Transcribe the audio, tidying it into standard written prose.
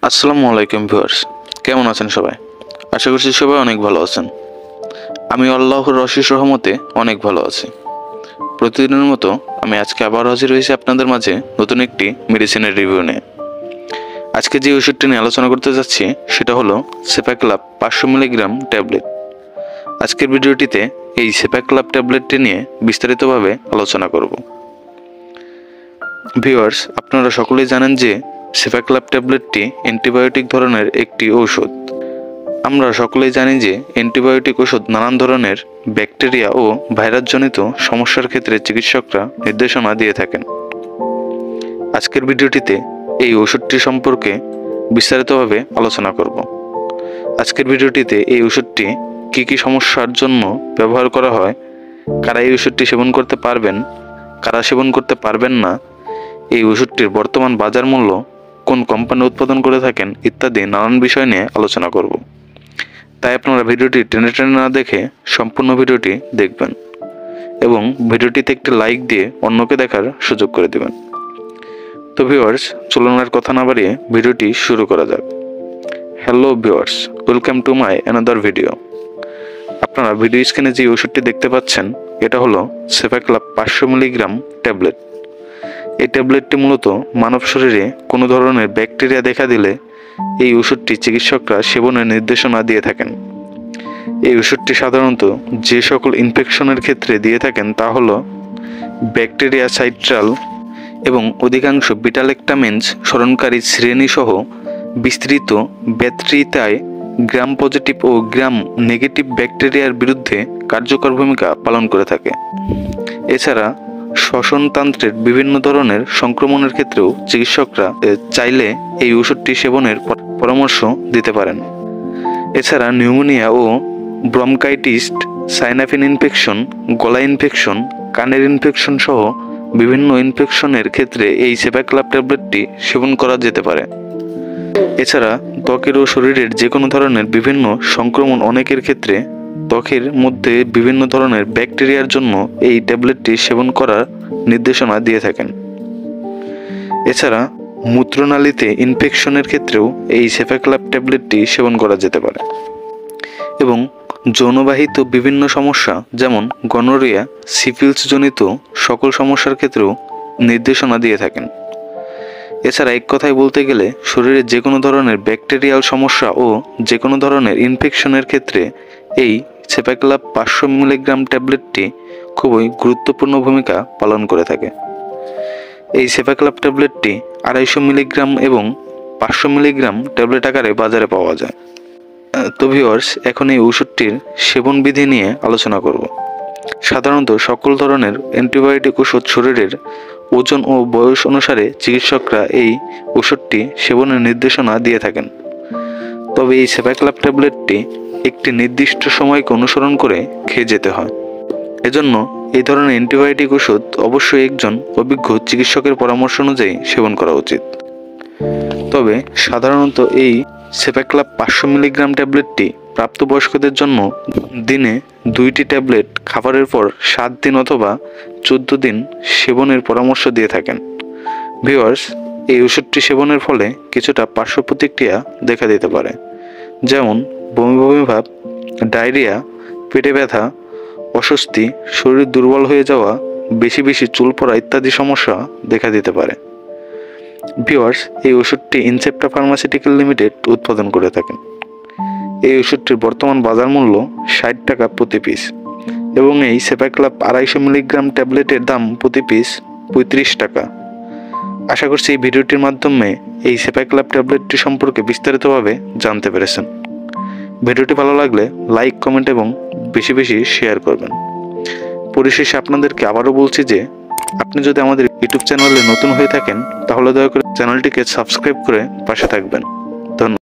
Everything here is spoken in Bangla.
আসসালামু আলাইকুম ভিউয়ার্স, কেমন আছেন সবাই? আশা করছি সবাই অনেক ভালো আছেন। আমি আল্লাহর অশেষ রহমতে অনেক ভালো আছি। প্রতিদিনের মতো আমি আজকে আবার হাজির হয়েছি আপনাদের মাঝে নতুন একটি মেডিসিনের রিভিউ নিয়ে। আজকে যে ওষুধটি নিয়ে আলোচনা করতে যাচ্ছি সেটা হলো সেপাক্লাব 500 মিলিগ্রাম ট্যাবলেট। আজকের ভিডিওটিতে এই সেপাক্লাব ট্যাবলেটটি নিয়ে বিস্তারিতভাবে আলোচনা করব। ভিউয়ার্স, আপনারা সকলেই জানেন যে সেপাক্লাব ট্যাবলেটটি অ্যান্টিবায়োটিক ধরনের একটি ঔষধ। আমরা সকলেই জানি যে অ্যান্টিবায়োটিক ওষুধ নানান ধরনের ব্যাকটেরিয়া ও ভাইরাসজনিত সমস্যার ক্ষেত্রে চিকিৎসকরা নির্দেশনা দিয়ে থাকেন। আজকের ভিডিওটিতে এই ওষুধটি সম্পর্কে বিস্তারিতভাবে আলোচনা করব। আজকের ভিডিওটিতে এই ওষুধটি কী কী সমস্যার জন্য ব্যবহার করা হয়, কারা এই ওষুধটি সেবন করতে পারবেন, কারা সেবন করতে পারবেন না, এই ওষুধটির বর্তমান বাজার মূল্য, কোন কোম্পানি উৎপাদন করে থাকেন ইত্যাদি নানান বিষয় নিয়ে আলোচনা করব। তাই আপনারা ভিডিওটি টেনে টেনে না দেখে সম্পূর্ণ ভিডিওটি দেখবেন এবং ভিডিওটিতে একটি লাইক দিয়ে অন্যকে দেখার সুযোগ করে দেবেন। তো ভিউয়ার্স, চলুন আর কথা না বাড়িয়ে ভিডিওটি শুরু করা যাক। Hello viewers, welcome to my another video. আপনারা ভিডিও স্ক্রিনে যে ওষুধটি দেখতে পাচ্ছেন এটা হলো সেপাক্লাব 500 মিলিগ্রাম ট্যাবলেট। এই ট্যাবলেটটি মূলত মানব শরীরে কোনো ধরনের ব্যাকটেরিয়া দেখা দিলে এই ওষুধটি চিকিৎসকরা সেবনের নির্দেশনা দিয়ে থাকেন। এই ওষুধটি সাধারণত যে সকল ইনফেকশনের ক্ষেত্রে দিয়ে থাকেন তা হলো ব্যাকটেরিয়া সাইট্রাল এবং অধিকাংশ বিটালেক্টামেন্স স্মরণকারী শ্রেণীসহ বিস্তৃত ব্যাকটেরিয়ায় গ্রাম পজিটিভ ও গ্রাম নেগেটিভ ব্যাকটেরিয়ার বিরুদ্ধে কার্যকর ভূমিকা পালন করে থাকে। এছাড়া শ্বসনতন্ত্রের বিভিন্ন ধরনের সংক্রমণের ক্ষেত্রেও চিকিৎসকরা চাইলে এই ওষুধটি সেবনের পরামর্শ দিতে পারেন। এছাড়া নিউমোনিয়া ও ব্রঙ্কাইটিস, সাইনাফিন ইনফেকশন, গলা ইনফেকশন, কানের ইনফেকশন সহ বিভিন্ন ইনফেকশনের ক্ষেত্রে এই সেপাক্লাব ট্যাবলেটটি সেবন করা যেতে পারে। এছাড়া ত্বকের ও শরীরের যে কোনো ধরনের বিভিন্ন সংক্রমণ অনেকের ক্ষেত্রে ত্বকের মধ্যে বিভিন্ন ধরনের ব্যাকটেরিয়ার জন্য এই ট্যাবলেটটি সেবন করার নির্দেশনা দিয়ে থাকেন। এছাড়া মূত্রনালীতে ইনফেকশনের ক্ষেত্রেও এই সেপাক্লাব ট্যাবলেটটি সেবন করা যেতে পারে এবং যৌনবাহিত বিভিন্ন সমস্যা যেমন গনোরিয়া, সিফিলিসজনিত সকল সমস্যার ক্ষেত্রেও নির্দেশনা দিয়ে থাকেন। এছাড়া এক কথায় বলতে গেলে শরীরে যে কোনো ধরনের ব্যাকটেরিয়াল সমস্যা ও যে কোনো ধরনের ইনফেকশনের ক্ষেত্রে এই সেপাক্লাব 500 মিলিগ্রাম ট্যাবলেটটি খুবই গুরুত্বপূর্ণ ভূমিকা পালন করে থাকে। এই সেপাক্লাব ট্যাবলেটটি 250 মিলিগ্রাম এবং 500 মিলিগ্রাম ট্যাবলেট আকারে বাজারে পাওয়া যায়। তো ভিউয়ার্স, এখন এই ওষুধটির সেবন বিধি নিয়ে আলোচনা করব। সাধারণত সকল ধরনের অ্যান্টিবায়োটিক ওষুধ শরীরের ওজন ও বয়স অনুসারে চিকিৎসকরা এই ওষুধটি সেবনের নির্দেশনা দিয়ে থাকেন। তবে এই সেপাক্লাব ট্যাবলেটটি একটি নির্দিষ্ট সময়কে অনুসরণ করে খেয়ে যেতে হয়। এজন্য এই ধরনের অ্যান্টিবায়োটিক ওষুধ অবশ্যই একজন অভিজ্ঞ চিকিৎসকের পরামর্শ অনুযায়ী সেবন করা উচিত। তবে সাধারণত এই সেপাক্লাব 500 মিলিগ্রাম ট্যাবলেটটি প্রাপ্তবয়স্কদের জন্য দিনে 2টি ট্যাবলেট খাবারের পর 7 দিন অথবা 14 দিন সেবনের পরামর্শ দিয়ে থাকেন। ভিউয়ার্স, এই ওষুধটি সেবনের ফলে কিছুটা পার্শ্ব প্রতিক্রিয়া দেখা দিতে পারে, যেমন বমি বমি ভাব, ডায়রিয়া, পেটে ব্যথা, অস্বস্তি, শরীর দুর্বল হয়ে যাওয়া, বেশি বেশি চুল পড়া ইত্যাদি সমস্যা দেখা দিতে পারে। ভিউয়ার্স, এই ওষুধটি ইনসেপ্টা ফার্মাসিউটিক্যাল লিমিটেড উৎপাদন করে থাকেন। এই ওষুধটির বর্তমান বাজার মূল্য 60 টাকা প্রতি পিস এবং এই সেপাক্লাব 250 মিলিগ্রাম ট্যাবলেটের দাম প্রতি পিস 35 টাকা। আশা করছি এই ভিডিওটির মাধ্যমে এই সেপাক্লাব ট্যাবলেটটি সম্পর্কে বিস্তারিতভাবে জানতে পেরেছেন। ভিডিওটি ভালো লাগলে লাইক, কমেন্ট এবং বেশি বেশি শেয়ার করবেন। পরিশেষে আপনাদেরকে আবারও বলছি যে আপনি যদি আমাদের ইউটিউব চ্যানেলে নতুন হয়ে থাকেন তাহলে দয়া করে চ্যানেলটিকে সাবস্ক্রাইব করে পাশে থাকবেন।